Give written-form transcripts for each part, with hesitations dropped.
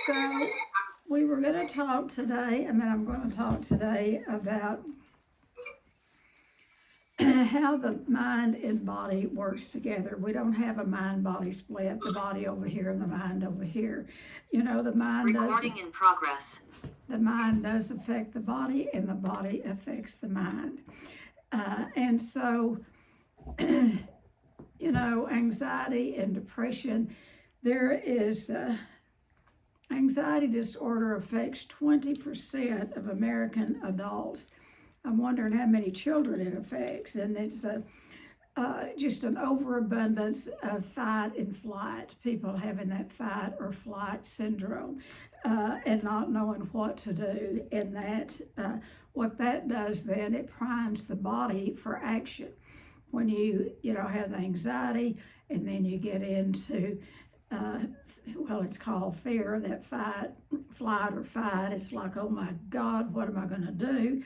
So we were going to talk today, I'm going to talk today about how the mind and body works together. We don't have a mind-body split, the body over here and the mind over here. You know, the mind Recording in progress. The mind does affect the body, and the body affects the mind. And so, you know, anxiety and depression, there is anxiety disorder affects 20% of American adults. I'm wondering how many children it affects, and it's just an overabundance of fight and flight, people having that fight or flight syndrome, and not knowing what to do. And that, what that does then, it primes the body for action. When you have the anxiety, and then you get into, well, it's called fear, that fight, flight or fight. It's like, oh my God, what am I going to do?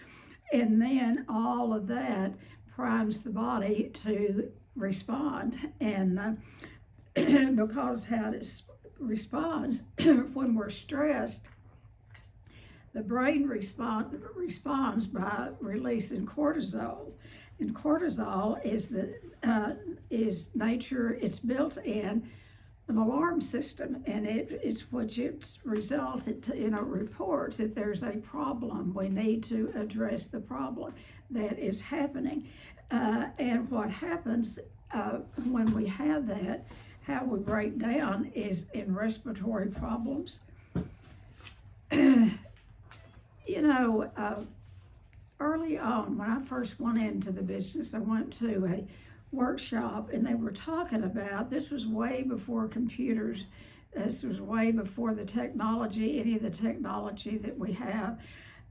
And then all of that primes the body to respond. And because how it responds, when we're stressed, the brain responds by releasing cortisol. And cortisol is nature, it's built in an alarm system, and it's what it results, it reports if there's a problem, we need to address the problem that is happening. And what happens when we have that, how we break down is in respiratory problems. Early on, when I first went into the business, I went to a workshop, and they were talking about, this was way before computers, this was way before the technology, any of the technology that we have.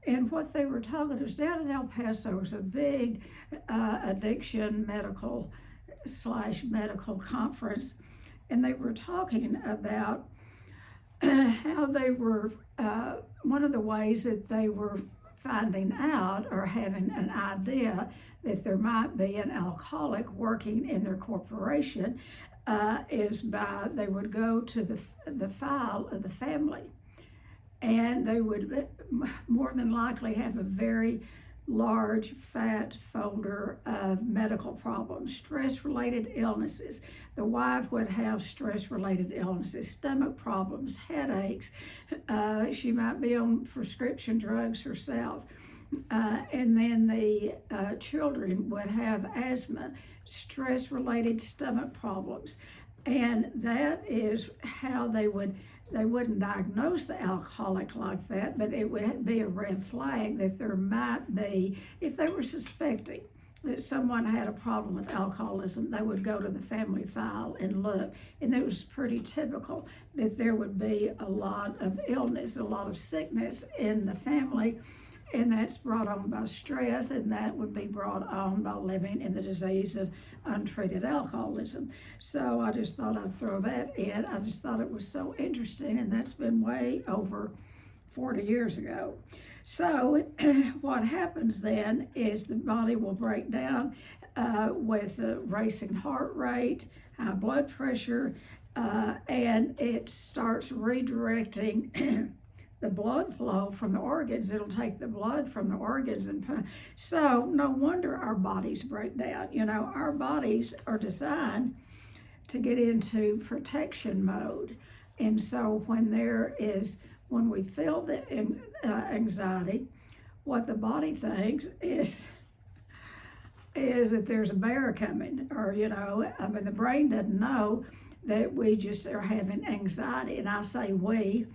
And what they were talking, it was down in El Paso, it was a big addiction medical conference, and they were talking about how they were, one of the ways that they were finding out or having an idea that there might be an alcoholic working in their corporation is by, they would go to the file of the family, and they would more than likely have a very large fat folder of medical problems, stress-related illnesses. The wife would have stress-related illnesses, stomach problems, headaches. She might be on prescription drugs herself. And then the children would have asthma, stress-related stomach problems. And that is how they wouldn't diagnose the alcoholic like that, but it would be a red flag that there might be, if they were suspecting that someone had a problem with alcoholism, they would go to the family file and look. And it was pretty typical that there would be a lot of illness, a lot of sickness in the family, and that's brought on by stress, and that would be brought on by living in the disease of untreated alcoholism. So I just thought I'd throw that in. I just thought it was so interesting, and that's been way over 40 years ago. So what happens then is the body will break down with a racing heart rate, high blood pressure, and it starts redirecting the blood flow from the organs. It'll take the blood from the organs, and so no wonder our bodies break down. Our bodies are designed to get into protection mode. And so when we feel the anxiety, what the body thinks is that there's a bear coming, or the brain doesn't know that we just are having anxiety. And I say we,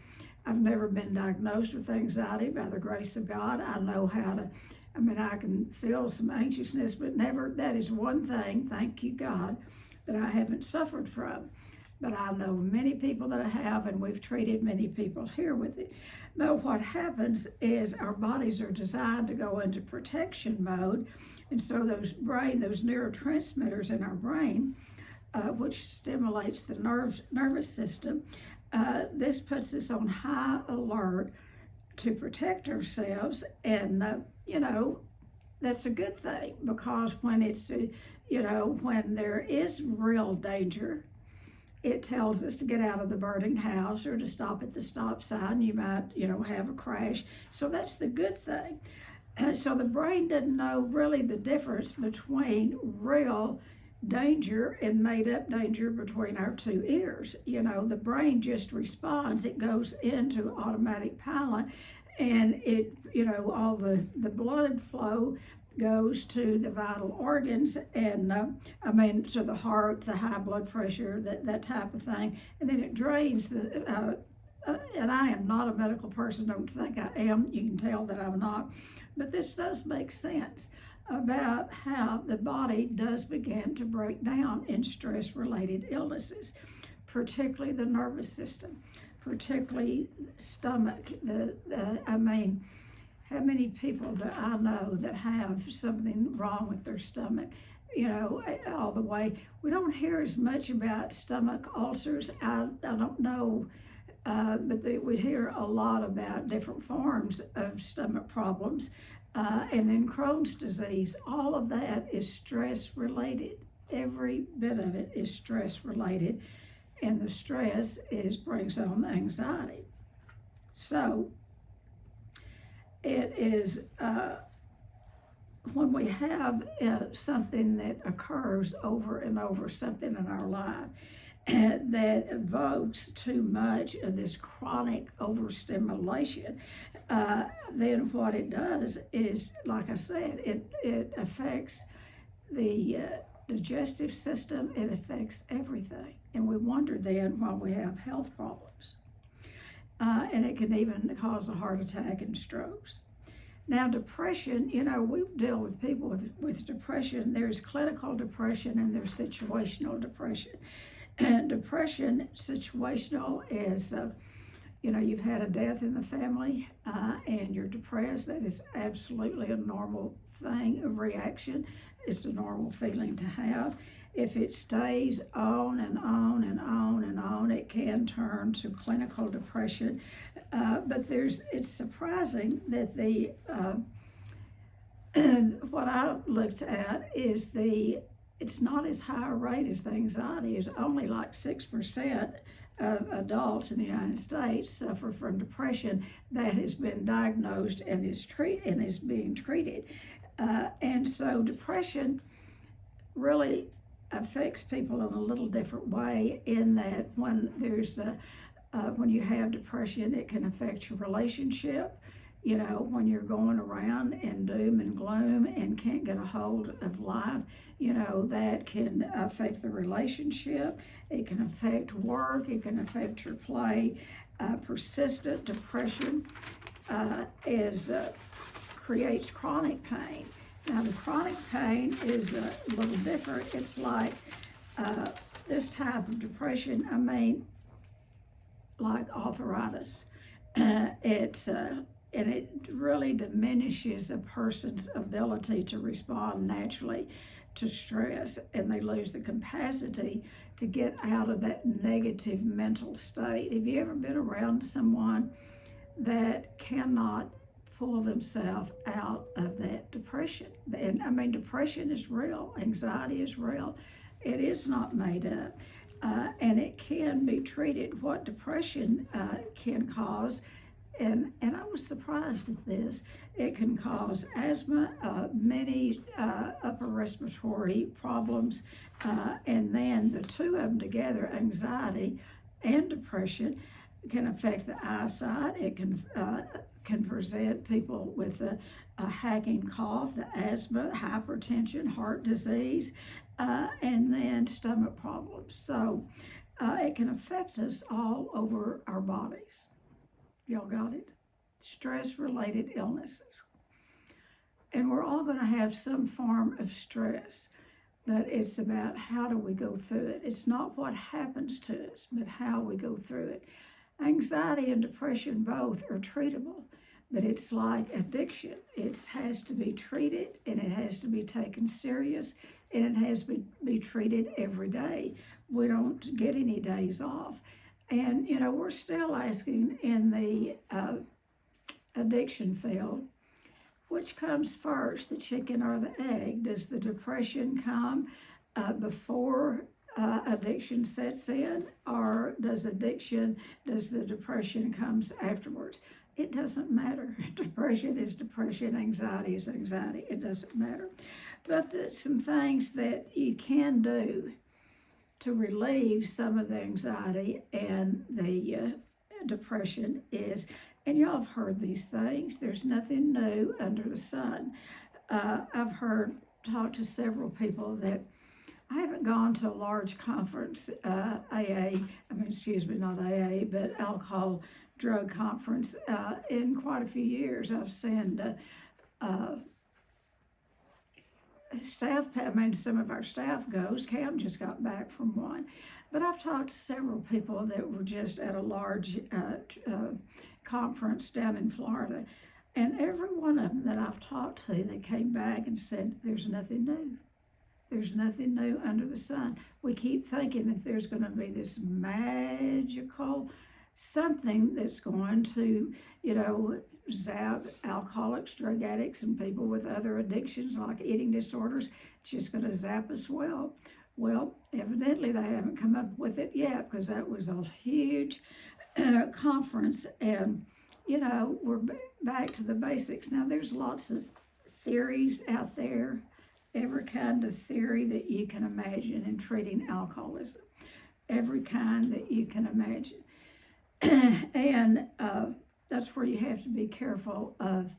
I've never been diagnosed with anxiety. By the grace of God, I know how to, I can feel some anxiousness, but never, that is one thing, thank you God, that I haven't suffered from. But I know many people that have, and we've treated many people here with it. Now, what happens is our bodies are designed to go into protection mode, and so those neurotransmitters in our brain, which stimulates the nervous system, this puts us on high alert to protect ourselves, and that's a good thing, because when it's when there is real danger, It tells us to get out of the burning house or to stop at the stop sign. You might, have a crash. So that's the good thing. So the brain doesn't know really the difference between real danger and made up danger between our two ears. The brain just responds. It goes into automatic pilot, and it, all the blood flow goes to the vital organs and to the heart, the high blood pressure, that type of thing, and then it drains the and I am not a medical person, don't think I am, you can tell that I'm not, but this does make sense about how the body does begin to break down in stress-related illnesses, particularly the nervous system, particularly stomach. How many people do I know that have something wrong with their stomach? All the way. We don't hear as much about stomach ulcers. I don't know, but we hear a lot about different forms of stomach problems. And then Crohn's disease, all of that is stress related. Every bit of it is stress related, and the stress brings on the anxiety. So it is when we have something that occurs over and over, something in our life that evokes too much of this chronic overstimulation, then what it does is, like I said, it affects the digestive system, it affects everything. And we wonder then why we have health problems. And it can even cause a heart attack and strokes. Now, depression, we deal with people with depression. There's clinical depression and there's situational depression. And depression, situational, is, you've had a death in the family and you're depressed. That is absolutely a normal thing, a reaction. It's a normal feeling to have. If it stays on and on and on and on, it can turn to clinical depression. But it's surprising that what I looked at is it's not as high a rate as the anxiety. It's only like 6% of adults in the United States suffer from depression that has been diagnosed and is being treated. And so depression really affects people in a little different way, in that when you have depression, it can affect your relationship. When you're going around in doom and gloom and can't get a hold of life, that can affect the relationship. It can affect work. It can affect your play. Persistent depression creates chronic pain. Now, the chronic pain is a little different. It's like this type of depression, like arthritis. And it really diminishes a person's ability to respond naturally to stress, and they lose the capacity to get out of that negative mental state. Have you ever been around someone that cannot pull themselves out of that depression? And depression is real, anxiety is real. It is not made up, and it can be treated. What depression can cause, and I was surprised at this, it can cause asthma, many upper respiratory problems, and then the two of them together, anxiety and depression, can affect the eyesight. It can present people with a hacking cough, the asthma, hypertension, heart disease, and then stomach problems. So it can affect us all over our bodies. Y'all got it? Stress-related illnesses. And we're all going to have some form of stress, but it's about how do we go through it. It's not what happens to us, but how we go through it. Anxiety and depression both are treatable, but it's like addiction. It has to be treated, and it has to be taken serious, and it has to be treated every day. We don't get any days off. And, we're still asking in the addiction field, which comes first, the chicken or the egg? Does the depression come before addiction sets in, or does the depression comes afterwards? It doesn't matter. Depression is depression, anxiety is anxiety. It doesn't matter. But there's some things that you can do to relieve some of the anxiety and the depression is, and y'all have heard these things, there's nothing new under the sun. I've talked to several people that I haven't gone to a large conference, not AA, but alcohol drug conference in quite a few years. I've seen some of our staff goes. Cam just got back from one. But I've talked to several people that were just at a large conference down in Florida. And every one of them that I've talked to, they came back and said, there's nothing new. There's nothing new under the sun. We keep thinking that there's going to be this magical something that's going to, zap alcoholics, drug addicts, and people with other addictions like eating disorders. It's just going to zap us well. Well, evidently they haven't come up with it yet, because that was a huge conference, and we're back to the basics. Now, there's lots of theories out there, every kind of theory that you can imagine in treating alcoholism, every kind that you can imagine. And that's where you have to be careful of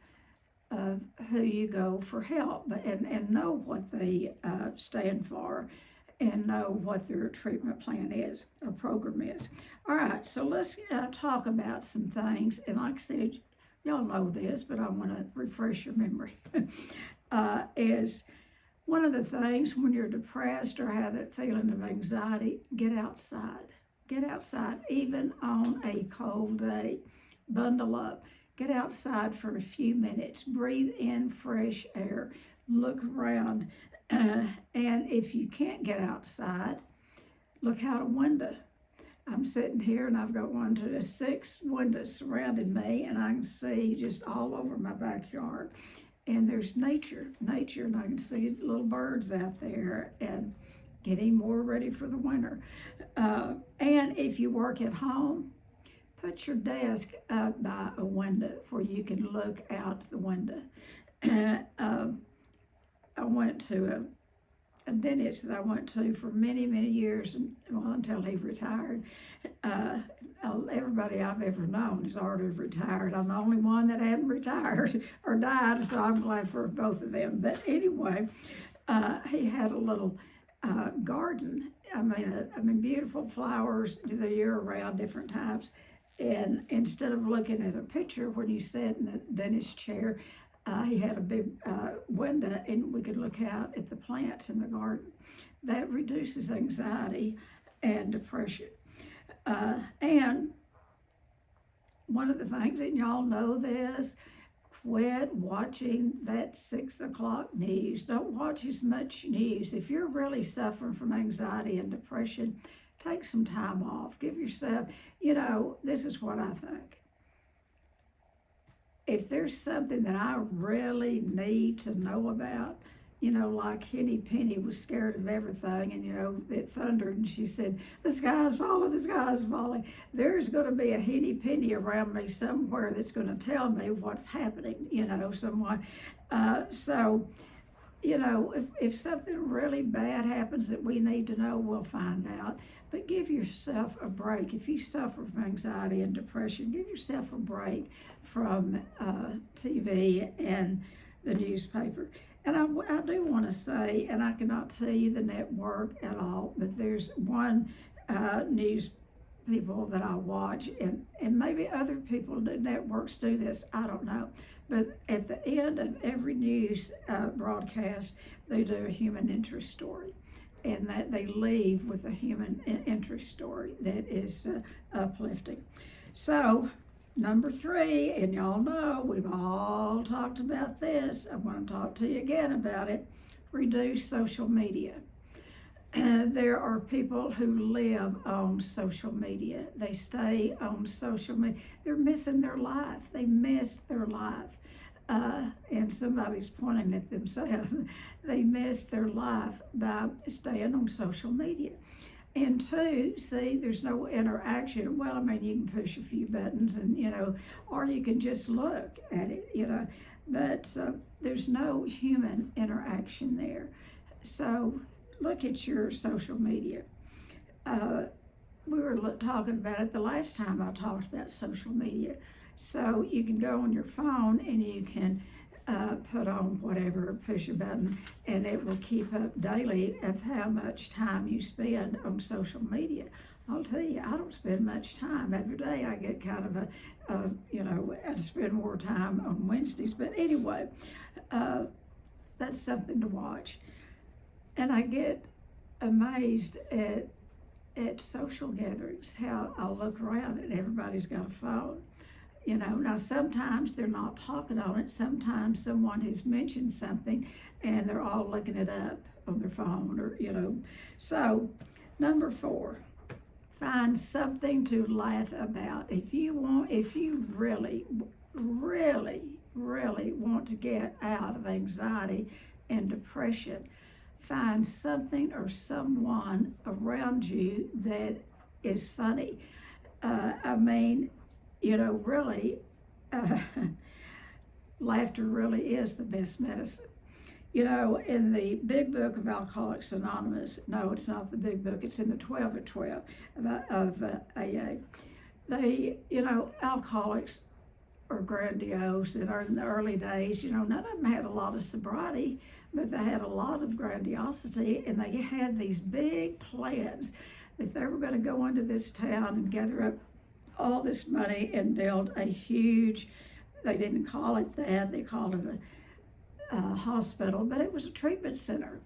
who you go for help, and know what they stand for, and know what their treatment plan is or program is. All right, so let's talk about some things. And like I said, y'all know this, but I want to refresh your memory. Is one of the things when you're depressed or have that feeling of anxiety, get outside. Get outside, even on a cold day. Bundle up. Get outside for a few minutes. Breathe in fresh air. Look around. And if you can't get outside, look out a window. I'm sitting here and I've got 6 windows surrounding me, and I can see just all over my backyard. And there's nature, and I can see little birds out there and getting more ready for the winter. And if you work at home, put your desk up by a window where you can look out the window. I went to a dentist that I went to for many, many years, until he retired. Everybody I've ever known is already retired. I'm the only one that hadn't retired or died, so I'm glad for both of them. But anyway, he had a little garden. I mean, beautiful flowers the year around, different types. And instead of looking at a picture when you sat in the dentist chair, he had a big window, and we could look out at the plants in the garden. That reduces anxiety and depression. And one of the things, and y'all know this, quit watching that 6 o'clock news. Don't watch as much news. If you're really suffering from anxiety and depression, take some time off. Give yourself, this is what I think. If there's something that I really need to know about, like Henny Penny was scared of everything, and it thundered, and she said, the sky's falling, the sky's falling. There's going to be a Henny Penny around me somewhere that's going to tell me what's happening, someone. So, if something really bad happens that we need to know, we'll find out. But give yourself a break. If you suffer from anxiety and depression, give yourself a break from TV and the newspaper. And I do want to say, and I cannot tell you the network at all, but there's one news people that I watch, and maybe other people, networks do this, I don't know. But at the end of every news broadcast, they do a human interest story, and that they leave with a human interest story that is uplifting. So, number 3, and y'all know we've all talked about this. I want to talk to you again about it. Reduce social media. There are people who live on social media. They stay on social media. They're missing their life. They miss their life. and somebody's pointing at themselves, they miss their life by staying on social media. And two, see, there's no interaction. Well, I mean, you can push a few buttons and, or you can just look at it, but there's no human interaction there. So look at your social media. We were talking about it the last time I talked about social media. So you can go on your phone and you can put on whatever, push a button, and it will keep up daily of how much time you spend on social media. I'll tell you, I don't spend much time. Every day I get kind of I spend more time on Wednesdays. But anyway, that's something to watch. And I get amazed at social gatherings, how I'll look around and everybody's got a phone. Now sometimes they're not talking on it. Sometimes someone has mentioned something and they're all looking it up on their phone So, number 4, find something to laugh about. If you really, really, really want to get out of anxiety and depression, find something or someone around you that is funny. Really, laughter really is the best medicine. In the big book of Alcoholics Anonymous, no, it's not the big book, it's in the 12 at 12 of AA. Alcoholics are grandiose, and in the early days, none of them had a lot of sobriety, but they had a lot of grandiosity, and they had these big plans that they were going to go into this town and gather up all this money and build a huge, they didn't call it that, they called it a hospital, but it was a treatment center.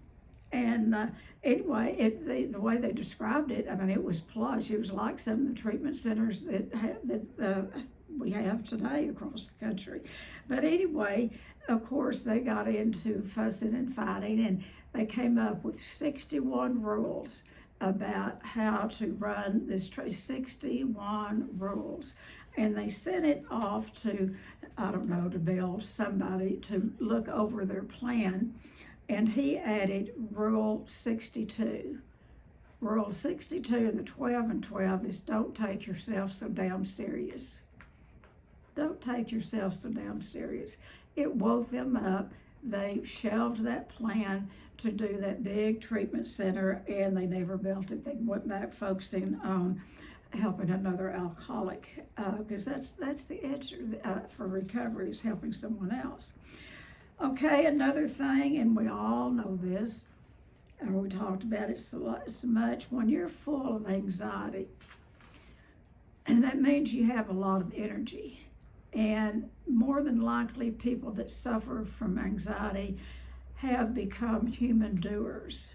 And anyway, the way they described it, it was plush. It was like some of the treatment centers that we have today across the country. But anyway, of course, they got into fussing and fighting, and they came up with 61 rules about how to run this 61 rules. And they sent it off to, to Bill, somebody to look over their plan. And he added Rule 62. Rule 62 in the 12 and 12 is don't take yourself so damn serious. Don't take yourself so damn serious. It woke them up. They shelved that plan to do that big treatment center, and they never built it. They went back focusing on helping another alcoholic, because that's the answer for recovery, is helping someone else. Okay, another thing, and we all know this, and we talked about it so much, when you're full of anxiety, and that means you have a lot of energy. And more than likely, people that suffer from anxiety have become human doers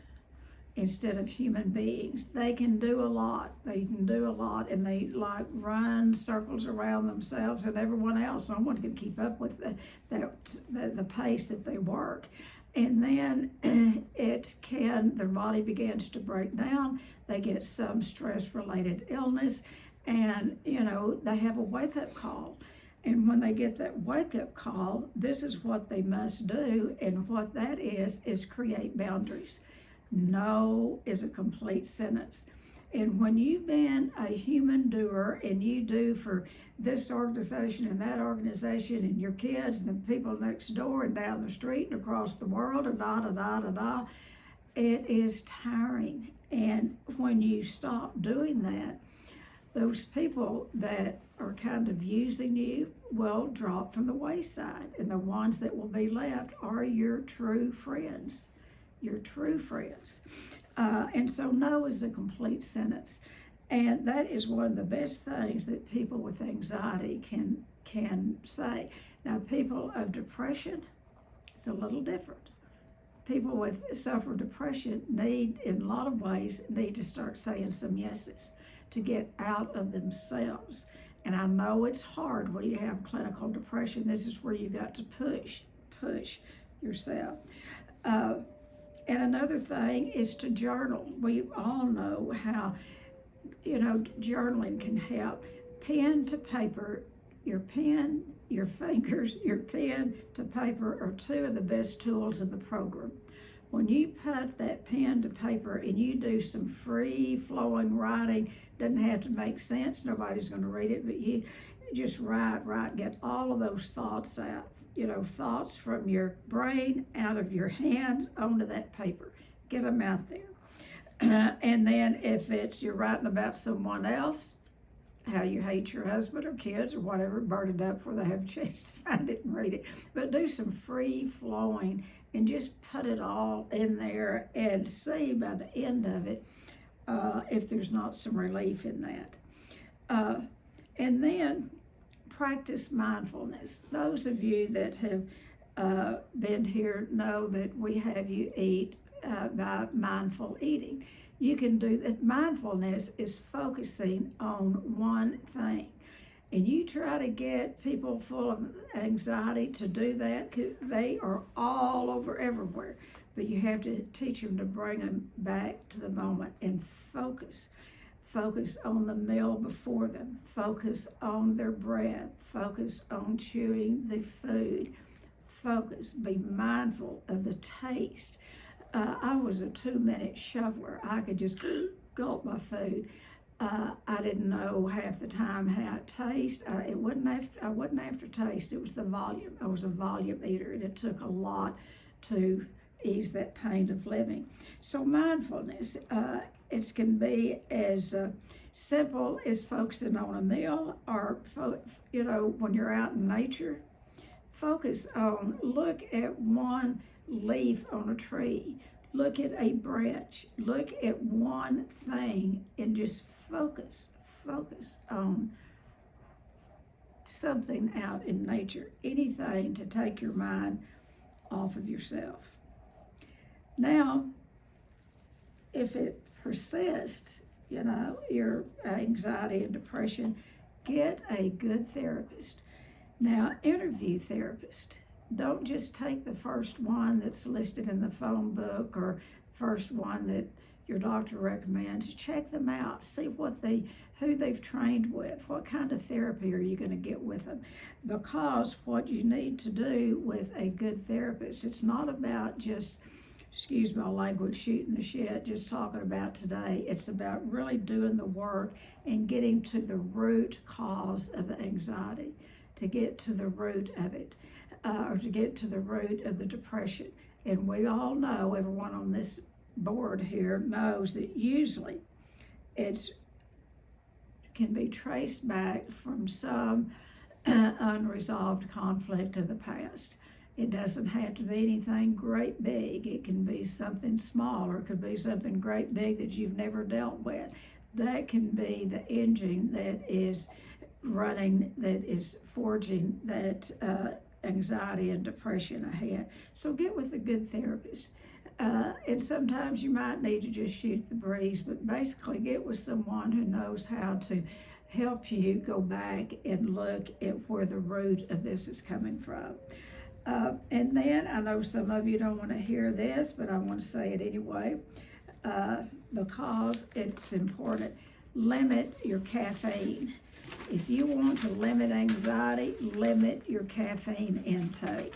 instead of human beings. They can do a lot. And they run circles around themselves and everyone else. No one can keep up with the pace that they work. And then their body begins to break down. They get some stress-related illness, and they have a wake-up call. And when they get that wake-up call, this is what they must do, and what that is create boundaries. No is a complete sentence. And when you've been a human doer and you do for this organization and that organization and your kids and the people next door and down the street and across the world and it is tiring. And when you stop doing that, those people that are kind of using you will drop from the wayside, and the ones that will be left are your true friends. Your true friends. And so no is a complete sentence. And that is one of the best things that people with anxiety can say. Now, people of depression, it's a little different. People with suffer depression in a lot of ways, need to start saying some yeses to get out of themselves. And I know it's hard when you have clinical depression. This is where you got to push yourself. And another thing is to journal. We all know how, journaling can help. Pen to paper, your pen your fingers, your pen to paper are two of the best tools in the program. When you put that pen to paper and you do some free-flowing writing, doesn't have to make sense, nobody's going to read it, but you just write, get all of those thoughts out. Thoughts from your brain out of your hands onto that paper. Get them out there. And then if you're writing about someone else, how you hate your husband or kids or whatever, burn it up before they have a chance to find it and read it. But do some free flowing and just put it all in there and see by the end of it if there's not some relief in that. And then practice mindfulness. Those of you that have been here know that we have you eat by mindful eating. You can do that. Mindfulness is focusing on one thing. And you try to get people full of anxiety to do that, because they are all over everywhere. But you have to teach them to bring them back to the moment and focus. Focus on the meal before them. Focus on their breath. Focus on chewing the food. Focus. Be mindful of the taste. I was a 2-minute shoveler. I could just gulp my food. I didn't know half the time how it tastes. I wasn't after taste. It was the volume. I was a volume eater, and it took a lot to ease that pain of living. So mindfulness, it can be as simple as focusing on a meal, or when you're out in nature, focus on, look at one leaf on a tree, look at a branch, look at one thing, and just focus on something out in nature, anything to take your mind off of yourself. Now, if it persists, your anxiety and depression, get a good therapist. Now, interview therapists. Don't just take the first one that's listed in the phone book or first one that your doctor recommends. Check them out. See who they've trained with. What kind of therapy are you going to get with them? Because what you need to do with a good therapist, it's not about just, excuse my language, shooting the shit, just talking about today. It's about really doing the work and getting to the root cause of the anxiety, to get to the root of it. Or to get to the root of the depression. And we all know, everyone on this board here knows that usually it can be traced back from some unresolved conflict of the past. It doesn't have to be anything great big. It can be something small, or it could be something great big that you've never dealt with. That can be the engine that is running, that is forging that anxiety and depression ahead. So get with a good therapist. And sometimes you might need to just shoot the breeze, but basically get with someone who knows how to help you go back and look at where the root of this is coming from. And then, I know some of you don't want to hear this, but I want to say it anyway, because it's important. Limit your caffeine. If you want to limit anxiety, limit your caffeine intake.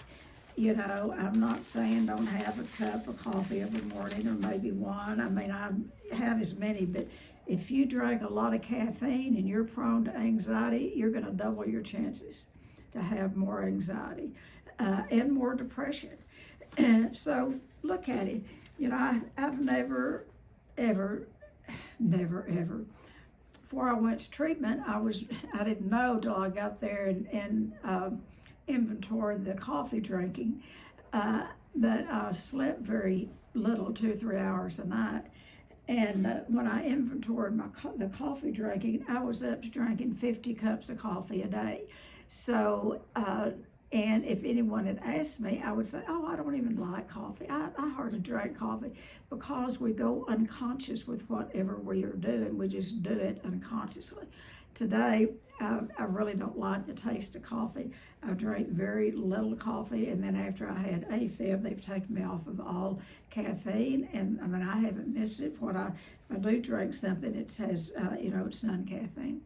I'm not saying don't have a cup of coffee every morning, or maybe one. I mean, I have as many, but if you drink a lot of caffeine and you're prone to anxiety, you're going to double your chances to have more anxiety and more depression. So look at it. I've never, ever, before I went to treatment, I didn't know till I got there and inventoried the coffee drinking, that I slept very little, 2 or 3 hours a night. And when I inventoried the coffee drinking, I was up to drinking 50 cups of coffee a day. So, and if anyone had asked me, I would say, oh, I don't even like coffee. I hardly drink coffee, because we go unconscious with whatever we are doing. We just do it unconsciously. Today, I really don't like the taste of coffee. I drink very little coffee, and then after I had AFib, they've taken me off of all caffeine, and I haven't missed it. If I do drink something, it says, it's non-caffeine.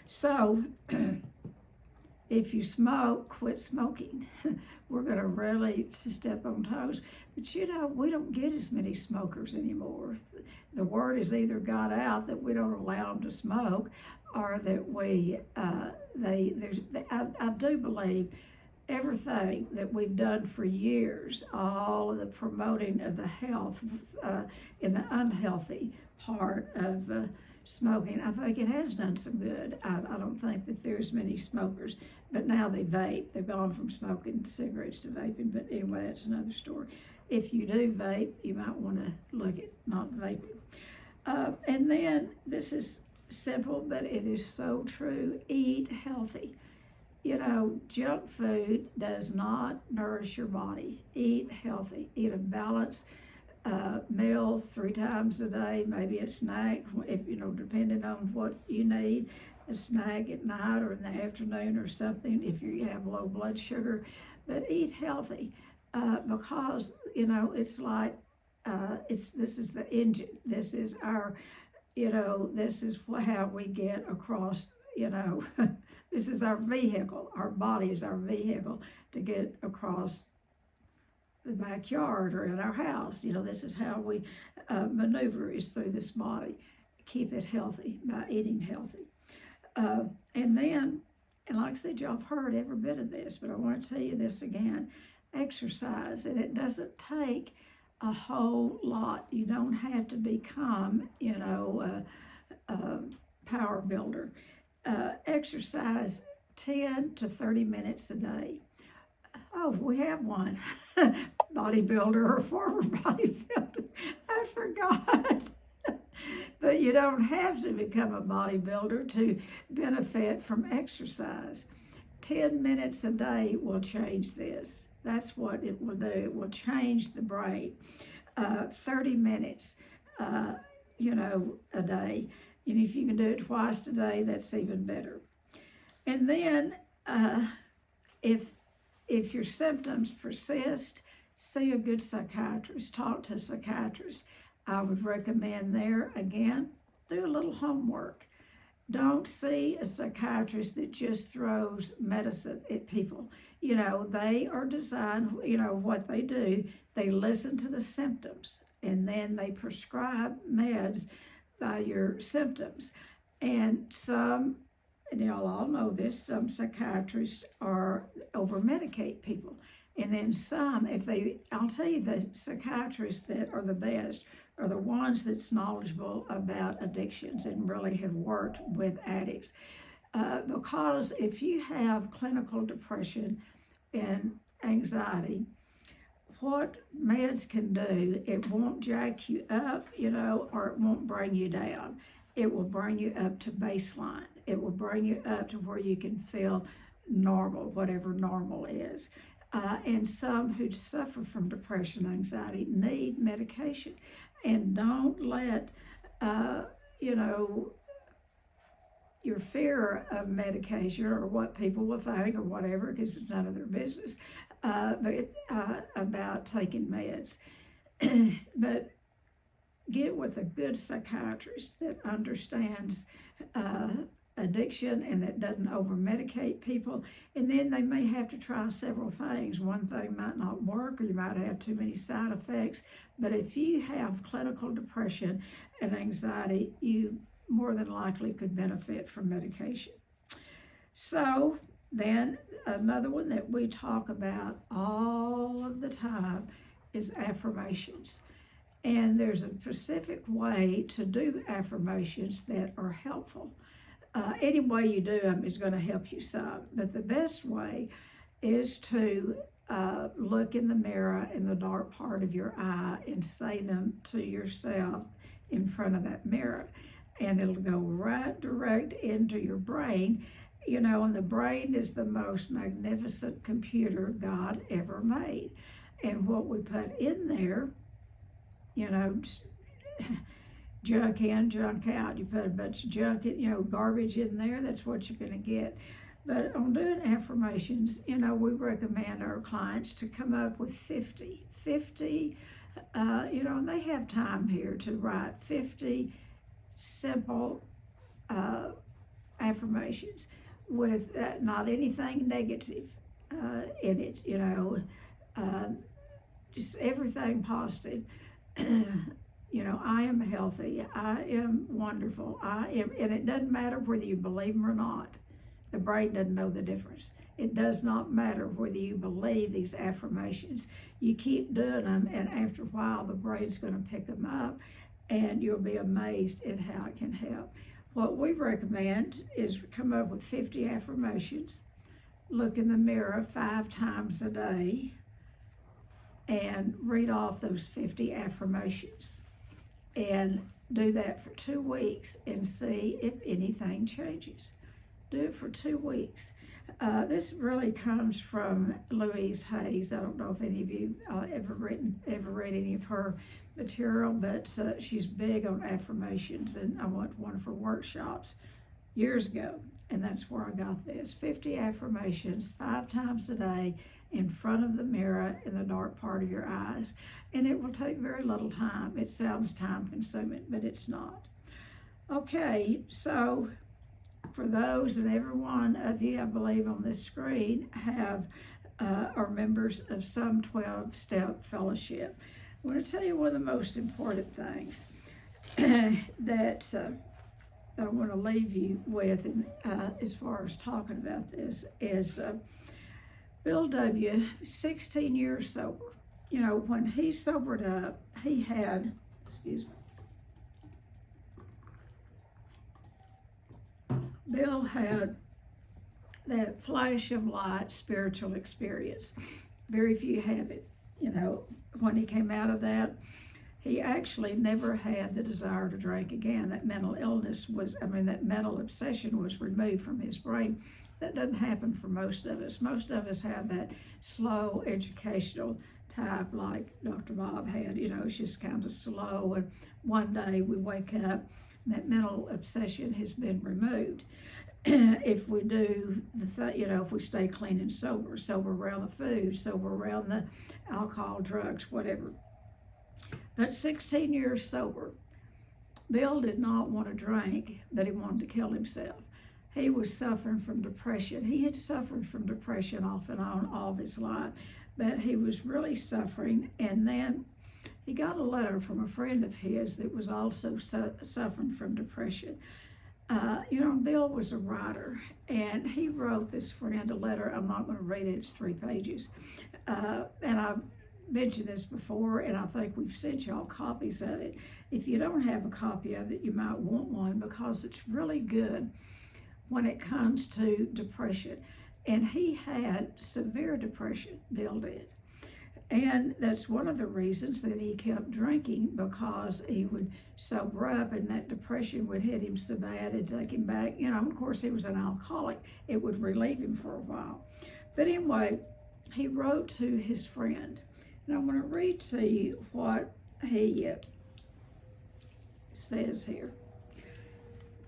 So, if you smoke, quit smoking. We're going to really step on toes. But you know, we don't get as many smokers anymore. The word has either got out that we don't allow them to smoke, or that I do believe everything that we've done for years, all of the promoting of the health in the unhealthy part of smoking, I think it has done some good. I don't think that there's many smokers, but now they vape. They've gone from smoking cigarettes to vaping, but anyway, that's another story. If you do vape, you might want to look at not vaping. And then, this is simple, but it is so true: eat healthy. You know, junk food does not nourish your body. Eat healthy. Eat a balanced meal 3 times a day, maybe a snack, if you know, depending on what you need, a snack at night or in the afternoon or something if you have low blood sugar. But eat healthy, because you know, it's like this is the engine. This is our, you know, this is how we get across, you know, this is our vehicle. Our body is our vehicle to get across the backyard or in our house. You know, this is how we maneuver, is through this body. Keep it healthy by eating healthy. And then, and like I said, y'all have heard every bit of this, but I want to tell you this again: exercise. And it doesn't take a whole lot. You don't have to become, you know, a power builder. Exercise 10 to 30 minutes a day. Oh, we have one. Bodybuilder or former bodybuilder. I forgot. But you don't have to become a bodybuilder to benefit from exercise. 10 minutes a day will change this. That's what it will do. It will change the brain. 30 minutes, you know, a day. And if you can do it twice a day, that's even better. And then, if your symptoms persist, see a good psychiatrist. Talk to a psychiatrist. I would recommend there, again, do a little homework. Don't see a psychiatrist that just throws medicine at people. You know, they are designed, you know, what they do, they listen to the symptoms, and then they prescribe meds by your symptoms. And some, and y'all all know this, some psychiatrists over-medicate people. And then some, I'll tell you, the psychiatrists that are the best are the ones that's knowledgeable about addictions and really have worked with addicts. Because if you have clinical depression and anxiety, what meds can do, it won't jack you up, you know, or it won't bring you down. It will bring you up to baseline. It will bring you up to where you can feel normal, whatever normal is. And some who suffer from depression and anxiety need medication. And don't let, you know, your fear of medication or what people will think or whatever, because it's none of their business, about taking meds. But get with a good psychiatrist that understands addiction and that doesn't over-medicate people. And then they may have to try several things. One thing might not work, or you might have too many side effects. But if you have clinical depression and anxiety, you more than likely could benefit from medication. So then another one that we talk about all of the time is affirmations. And there's a specific way to do affirmations that are helpful. Any way you do them is going to help you some, but the best way is to look in the mirror in the dark part of your eye and say them to yourself in front of that mirror. And it'll go right direct into your brain. You know, and the brain is the most magnificent computer God ever made. And what we put in there, you know, junk in, junk out. You put a bunch of junk in, you know, garbage in there, that's what you're going to get. But on doing affirmations, you know, we recommend our clients to come up with 50, you know, and they have time here to write 50 simple affirmations. with not anything negative in it, just everything positive. I am healthy, I am wonderful, and it doesn't matter whether you believe them or not. The brain doesn't know the difference. It does not matter whether you believe these affirmations. You keep doing them, and after a while, the brain's going to pick them up, and you'll be amazed at how it can help. What we recommend is come up with 50 affirmations, look in the mirror 5 times a day, and read off those 50 affirmations. And do that for 2 weeks and see if anything changes. Do it for 2 weeks. This really comes from Louise Hayes. I don't know if any of you ever read any of her material, but she's big on affirmations, and I went to one of her workshops years ago, and that's where I got this. 50 affirmations 5 times a day in front of the mirror in the dark part of your eyes, and it will take very little time. It sounds time consuming, but it's not. Okay, so for those and every one of you, I believe on this screen, are members of some 12-step fellowship. I want to tell you one of the most important things that I want to leave you with, as far as talking about this, is Bill W., 16 years sober. When he sobered up, he had, Bill had that flash of light spiritual experience. Very few have it. When he came out of that, he actually never had the desire to drink again. That mental that mental obsession was removed from his brain. That doesn't happen for most of us. Most of us have that slow educational type like Dr. Bob had. It's just kind of slow, and one day we wake up and that mental obsession has been removed. If we do if we stay clean and sober around the food, sober around the alcohol, drugs, whatever. But 16 years sober, Bill did not want to drink, but he wanted to kill himself. He was suffering from depression. He had suffered from depression off and on all of his life, but he was really suffering. And then he got a letter from a friend of his that was also suffering from depression. Bill was a writer, and he wrote this friend a letter. I'm not going to read it, it's 3 pages. And I've mentioned this before, and I think we've sent y'all copies of it. If you don't have a copy of it, you might want one, because it's really good when it comes to depression. And he had severe depression, Bill did. And that's one of the reasons that he kept drinking, because he would sober up and that depression would hit him so bad it'd take him back. Of course, he was an alcoholic. It would relieve him for a while. But anyway, he wrote to his friend. And I want to read to you what he says here.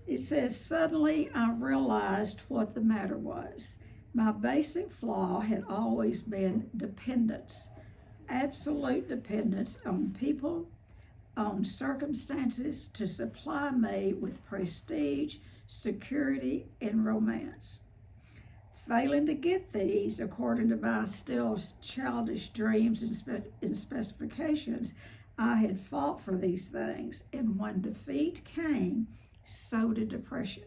It says, "Suddenly I realized what the matter was. My basic flaw had always been dependence. Absolute dependence on people, on circumstances to supply me with prestige, security, and romance. Failing to get these, according to my still childish dreams and specifications, I had fought for these things, and when defeat came, so did depression.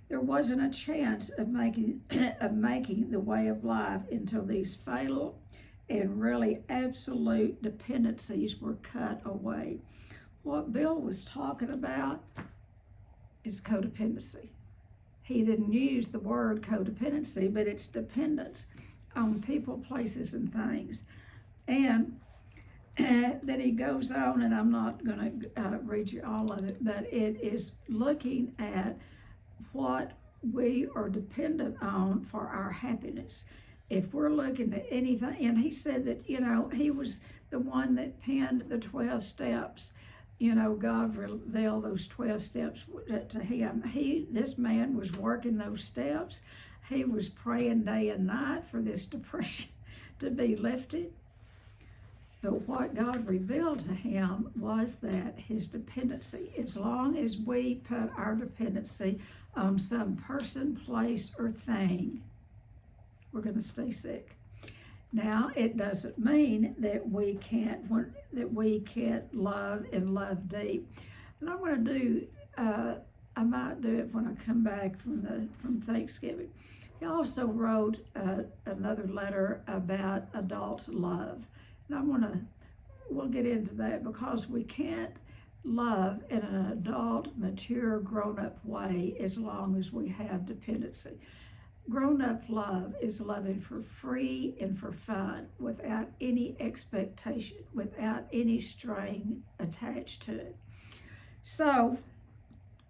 There wasn't a chance of making the way of life until these fatal and really absolute dependencies were cut away." What Bill was talking about is codependency. He didn't use the word codependency, but it's dependence on people, places, and things. And then he goes on, and I'm not going to read you all of it, but it is looking at what we are dependent on for our happiness. If we're looking at anything, and he said that, he was the one that penned the 12 steps. God revealed those 12 steps to him. This man was working those steps. He was praying day and night for this depression to be lifted. But what God revealed to him was that his dependency, as long as we put our dependency on some person, place, or thing, we're going to stay sick. Now, it doesn't mean that we can't love and love deep. And I'm going to do, I might do it when I come back from Thanksgiving. He also wrote another letter about adult love. And we'll get into that, because we can't love in an adult, mature, grown-up way as long as we have dependency. Grown-up love is loving for free and for fun, without any expectation, without any string attached to it. So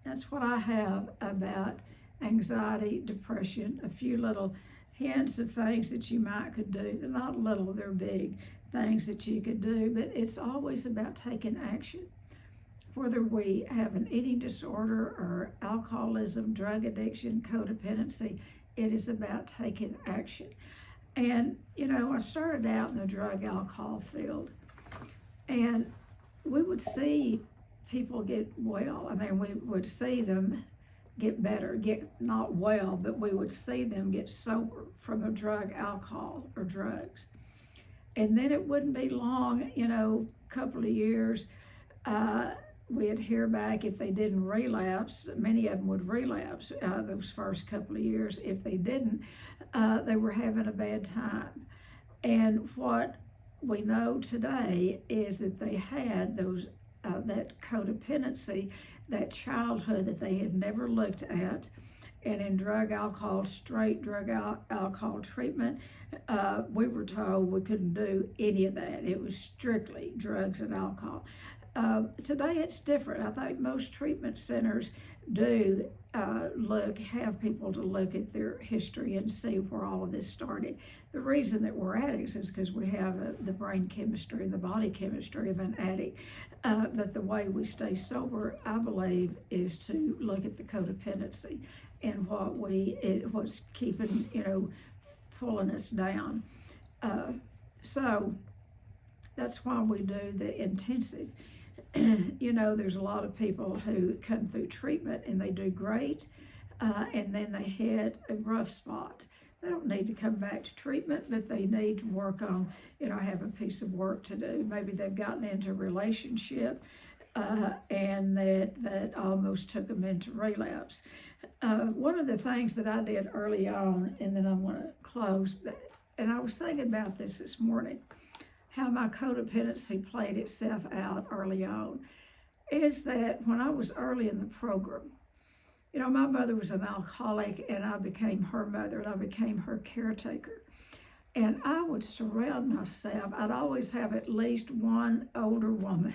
that's what I have about anxiety, depression, a few little hints of things that you might could do. They're not little, they're big things that you could do, but it's always about taking action. Whether we have an eating disorder or alcoholism, drug addiction, codependency, it is about taking action. And, I started out in the drug alcohol field, and we would see people get well. I mean, we would see them get better, get not well, but we would see them get sober from a drug, alcohol, or drugs. And then it wouldn't be long, a couple of years, we'd hear back if they didn't relapse. Many of them would relapse those first couple of years. If they didn't, they were having a bad time. And what we know today is that they had that codependency, that childhood that they had never looked at. And in straight drug alcohol treatment, we were told we couldn't do any of that. It was strictly drugs and alcohol. Today it's different. I think most treatment centers do have people to look at their history and see where all of this started. The reason that we're addicts is because we have the brain chemistry and the body chemistry of an addict. But the way we stay sober, I believe, is to look at the codependency and what's keeping, pulling us down. So that's why we do the intensive. There's a lot of people who come through treatment and they do great, and then they hit a rough spot. They don't need to come back to treatment, but they need to work on, have a piece of work to do. Maybe they've gotten into a relationship and that almost took them into relapse. One of the things that I did early on, and then I'm going to close, and I was thinking about this morning, how my codependency played itself out early on, is that when I was early in the program, my mother was an alcoholic, and I became her mother, and I became her caretaker. And I would surround myself, I'd always have at least one older woman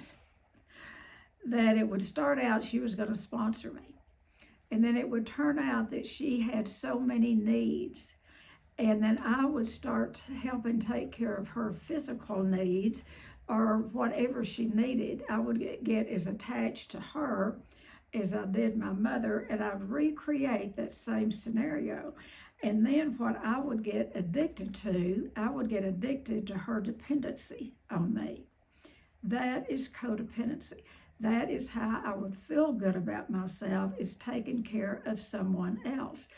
that it would start out she was going to sponsor me. And then it would turn out that she had so many needs. And then I would start helping take care of her physical needs, or whatever she needed. I would get as attached to her as I did my mother, and I'd recreate that same scenario. And then what I would get addicted to, I would get addicted to her dependency on me. That is codependency. That is how I would feel good about myself, is taking care of someone else.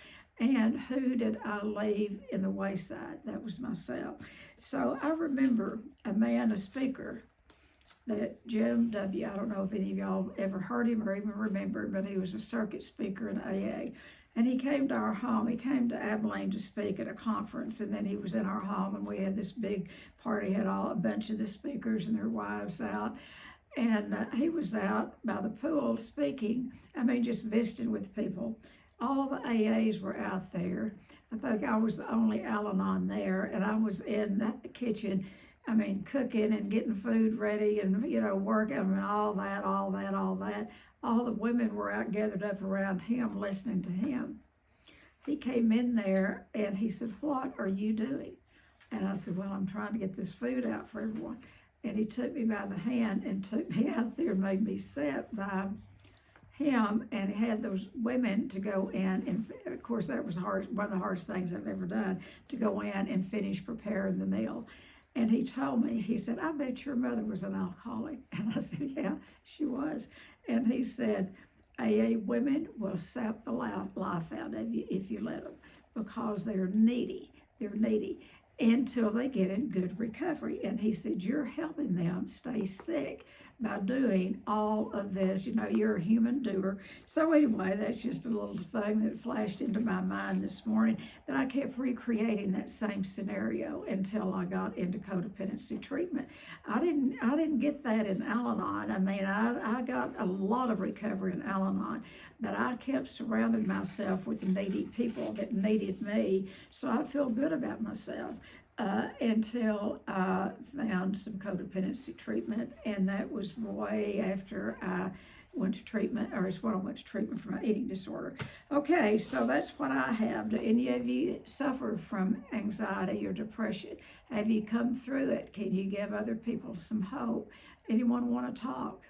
And who did I leave in the wayside? That was myself. So I remember a speaker, that Jim W., I don't know if any of y'all ever heard him or even remember, but he was a circuit speaker in AA. And he came to our home. He came to Abilene to speak at a conference, and then he was in our home, and we had this big party, had a bunch of the speakers and their wives out. And he was out by the pool speaking, just visiting with people. All the AAs were out there. I think I was the only Al-Anon there, and I was in the kitchen, cooking and getting food ready and, working, all that. All the women were out gathered up around him listening to him. He came in there and he said, "What are you doing?" And I said, "Well, I'm trying to get this food out for everyone." And he took me by the hand and took me out there and made me sit by him, and had those women to go in, and of course that was hard, one of the hardest things I've ever done, to go in and finish preparing the meal. And he told me, he said, I bet your mother was an alcoholic. And I said, yeah, she was. And he said, AA women will sap the life out of you if you let them, because they're needy. They're needy until they get in good recovery. And he said, you're helping them stay sick by doing all of this. You know, you're a human doer. So anyway, that's just a little thing that flashed into my mind this morning, that I kept recreating that same scenario until I got into codependency treatment. I didn't get that in Al-Anon. I mean, I got a lot of recovery in Al-Anon, but I kept surrounding myself with needy people that needed me, so I feel good about myself. Until I found some codependency treatment, and that was way after I went to treatment, or is when I went to treatment for my eating disorder. Okay, so that's what I have. Do any of you suffer from anxiety or depression? Have you come through it? Can you give other people some hope? Anyone want to talk?